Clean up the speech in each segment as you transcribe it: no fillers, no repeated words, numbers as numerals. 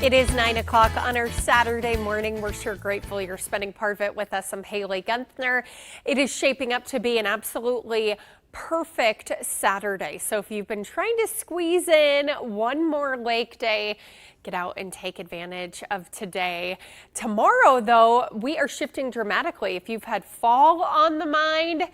It is 9 o'clock on our Saturday morning. We're sure grateful you're spending part of it with us. I'm Haley Gunther. It is shaping up to be an absolutely perfect Saturday. So if you've been trying to squeeze in one more lake day, get out and take advantage of today. Tomorrow, though, we are shifting dramatically. If you've had fall on the mind,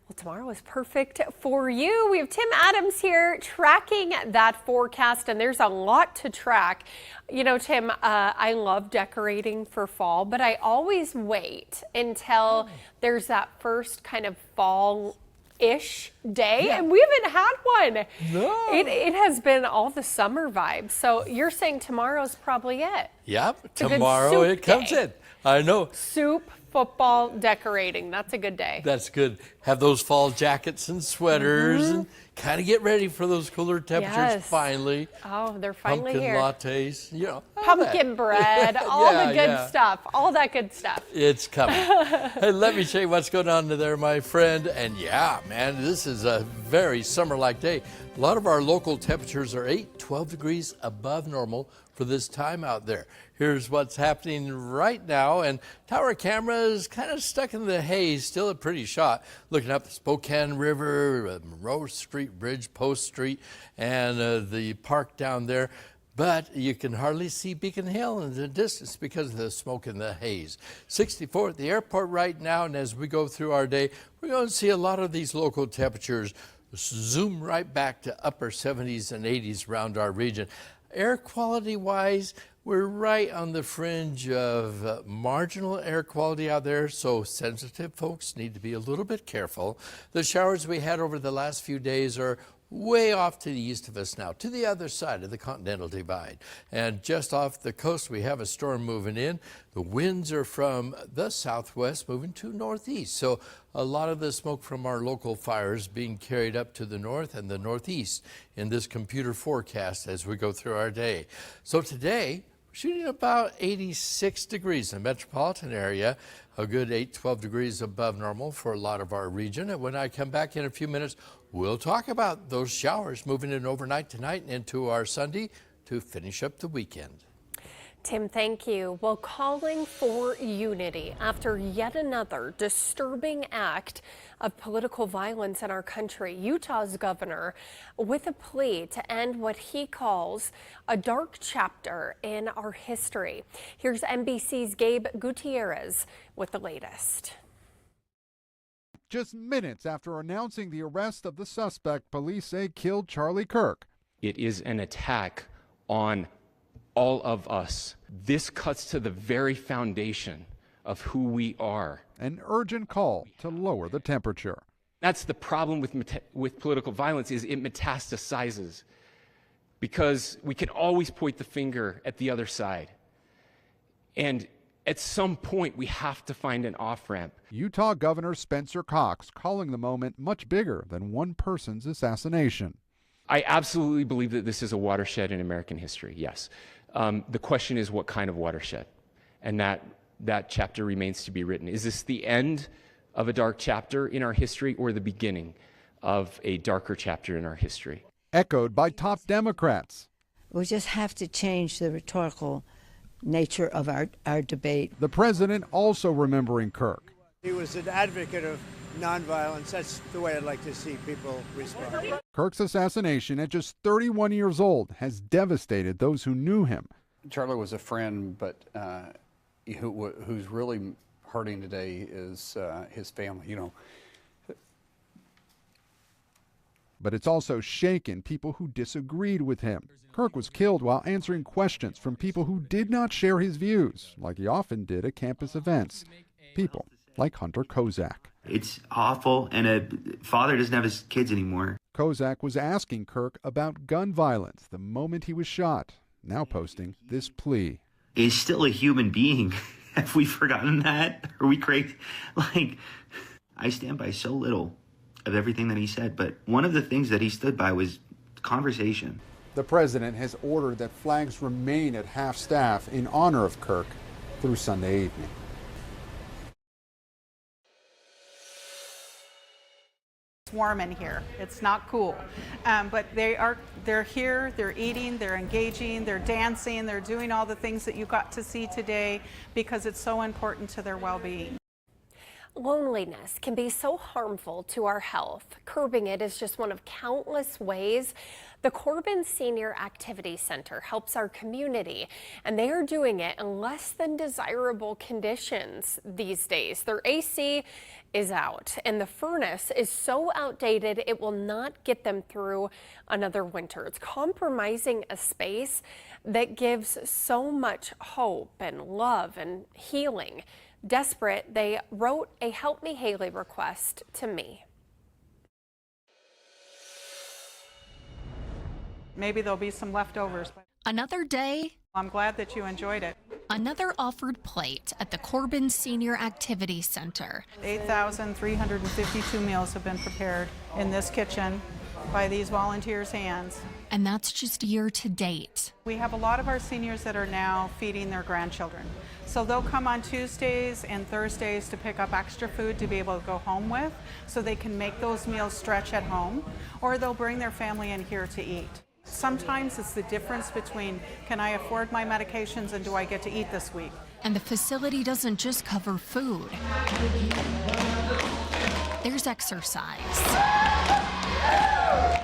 well, tomorrow is perfect for you. We have Tim Adams here tracking that forecast, and there's a lot to track. You know, Tim, I love decorating for fall, but I always wait until there's that first kind of fall-ish day, and we haven't had one. No. It has been all the summer vibes. So you're saying tomorrow's probably it? Yep, tomorrow it comes in. I know. Soup, football, decorating. That's a good day. That's good. Have those fall jackets and sweaters and kind of get ready for those cooler temperatures finally. Oh, they're finally Pumpkin here. lattes, you know. Pumpkin bread, all the good stuff, all that good stuff. It's coming. Hey, let me show you what's going on there, my friend. And yeah, man, this is a very summer-like day. A lot of our local temperatures are 12 degrees above normal for this time out there. Here's what's happening right now, and tower camera is kind of stuck in the haze, still a pretty shot. Looking up the Spokane River, Monroe Street Bridge, Post Street, and the park down there. But you can hardly see Beacon Hill in the distance because of the smoke and the haze. 64 at the airport right now, and as we go through our day, we're going to see a lot of these local temperatures zoom right back to upper 70s and 80s around our region. Air quality wise, we're right on the fringe of marginal air quality out there, so sensitive folks need to be a little bit careful. The showers we had over the last few days are way off to the east of us now, to the other side of the Continental Divide. And just off the coast, we have a storm moving in. The winds are from the southwest moving to northeast. So a lot of the smoke from our local fires being carried up to the north and the northeast in this computer forecast as we go through our day. So today, shooting about 86 degrees in the metropolitan area, a good 12 degrees above normal for a lot of our region. And when I come back in a few minutes, we'll talk about those showers moving in overnight tonight and into our Sunday to finish up the weekend. Tim, thank you. Well, calling for unity after yet another disturbing act of political violence in our country. Utah's governor with a plea to end what he calls a dark chapter in our history. Here's NBC's Gabe Gutierrez with the latest. Just minutes after announcing the arrest of the suspect police say killed Charlie Kirk. It is an attack on all of us. This cuts to the very foundation of who we are. An urgent call to lower the temperature. That's the problem with political violence, is it metastasizes, because we can always point the finger at the other side. And at some point, we have to find an off-ramp. Utah Governor Spencer Cox calling the moment much bigger than one person's assassination. I absolutely believe that this is a watershed in American history, yes. The question is what kind of watershed? And that chapter remains to be written. Is this the end of a dark chapter in our history or the beginning of a darker chapter in our history? Echoed by top Democrats. We just have to change the rhetorical nature of our debate. The president also remembering Kirk. He was an advocate of nonviolence. That's the way I'd like to see people respond. Kirk's assassination at just 31 years old has devastated those who knew him. Charlie was a friend, but who's really hurting today is his family, you know. But it's also shaken people who disagreed with him. Kirk was killed while answering questions from people who did not share his views, like he often did at campus events. People like Hunter Kozak. It's awful, and a father doesn't have his kids anymore. Kozak was asking Kirk about gun violence the moment he was shot, now posting this plea. He's still a human being. Have we forgotten that? Are we crazy? Like, I stand by so little of everything that he said, but one of the things that he stood by was conversation. The president has ordered that flags remain at half-staff in honor of Kirk through Sunday evening. warm in here. It's not cool. But they're here, they're eating, they're engaging, they're dancing, they're doing all the things that you got to see today because it's so important to their well-being. Loneliness can be so harmful to our health. Curbing it is just one of countless ways the Corbin Senior Activity Center helps our community, and they are doing it in less than desirable conditions these days. Their AC is out, and the furnace is so outdated it will not get them through another winter. It's compromising a space that gives so much hope and love and healing. Desperate, they wrote a Help Me Haley request to me. Maybe there'll be some leftovers, but Another day, I'm glad that you enjoyed it. another offered plate at the Corbin Senior Activity Center. 8,352 meals have been prepared in this kitchen by these volunteers' hands. And that's just year to date. We have a lot of our seniors that are now feeding their grandchildren. So they'll come on Tuesdays and Thursdays to pick up extra food to be able to go home with so they can make those meals stretch at home, or they'll bring their family in here to eat. Sometimes it's the difference between can I afford my medications and do I get to eat this week? And the facility doesn't just cover food. There's exercise,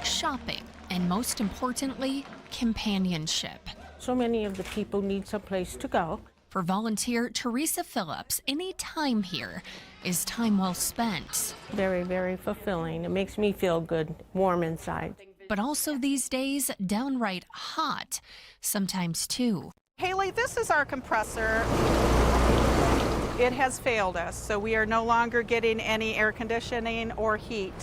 shopping, and most importantly, companionship. So many of the people need some place to go. For volunteer Teresa Phillips, any time here is time well spent. Very, very fulfilling. It makes me feel good, warm inside. But also these days, downright hot, sometimes too. Haley, this is our compressor. It has failed us, so we are no longer getting any air conditioning or heat.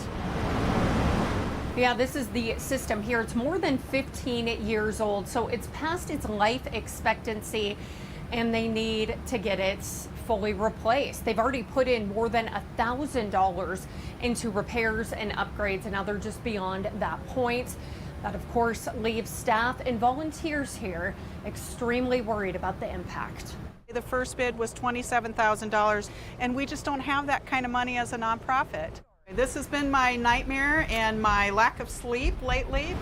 Yeah, this is the system here. It's more than 15 years old, so it's past its life expectancy, and they need to get it fully replaced. They've already put in more than $1,000 into repairs and upgrades, and now they're just beyond that point. That, of course, leaves staff and volunteers here extremely worried about the impact. The first bid was $27,000, and we just don't have that kind of money as a nonprofit. This has been my nightmare and my lack of sleep lately.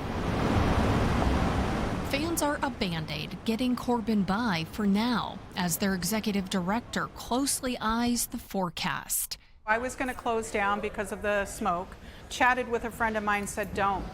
Fans are a Band-Aid getting Corbin by for now, as their executive director closely eyes the forecast. I was going to close down because of the smoke. Chatted with a friend of mine, said don't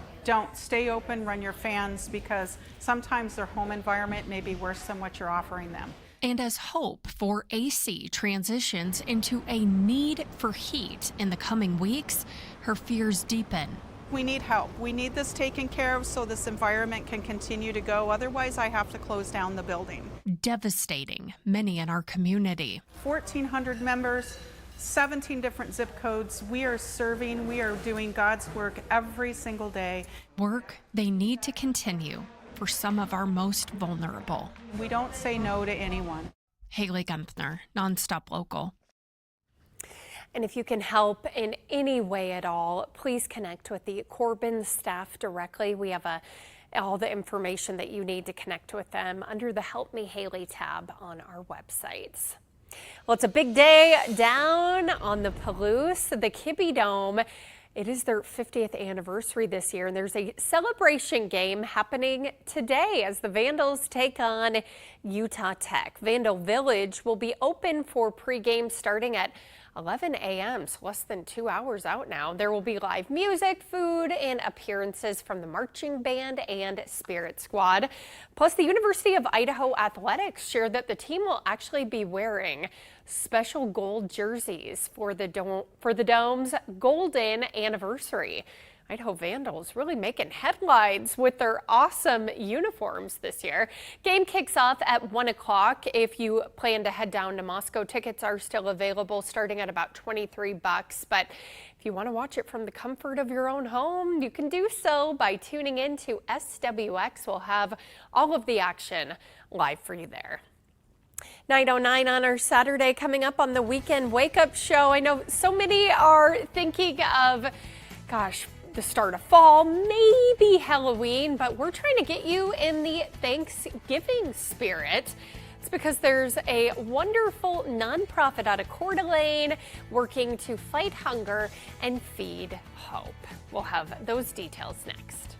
stay open, run your fans, because sometimes their home environment may be worse than what you're offering them. And as hope for AC transitions into a need for heat in the coming weeks, her fears deepen. We need help. We need this taken care of so this environment can continue to go. Otherwise, I have to close down the building. Devastating many in our community. 1,400 members, 17 different zip codes. We are serving, we are doing God's work every single day. Work they need to continue for some of our most vulnerable. We don't say no to anyone. Haley Gunther, NonStop Local. And if you can help in any way at all, please connect with the Corbin staff directly. We have all the information that you need to connect with them under the Help Me Haley tab on our websites. Well, it's a big day down on the Palouse, the Kibbe Dome. It is their 50th anniversary this year, and there's a celebration game happening today as the Vandals take on Utah Tech. Vandal Village will be open for pregame starting at 11 a.m., so less than 2 hours out now. There will be live music, food, and appearances from the marching band and spirit squad. Plus, the University of Idaho Athletics shared that the team will actually be wearing special gold jerseys for the Dome's golden anniversary. Idaho Vandals really making headlines with their awesome uniforms this year. Game kicks off at 1 o'clock. If you plan to head down to Moscow, tickets are still available starting at about $23. But if you want to watch it from the comfort of your own home, you can do so by tuning in to SWX. We'll have all of the action live for you there. 9:09 on our Saturday, coming up on the weekend wake-up show. I know so many are thinking of, gosh, the start of fall, maybe Halloween, but we're trying to get you in the Thanksgiving spirit. It's because there's a wonderful nonprofit out of Coeur d'Alene working to fight hunger and feed hope. We'll have those details next.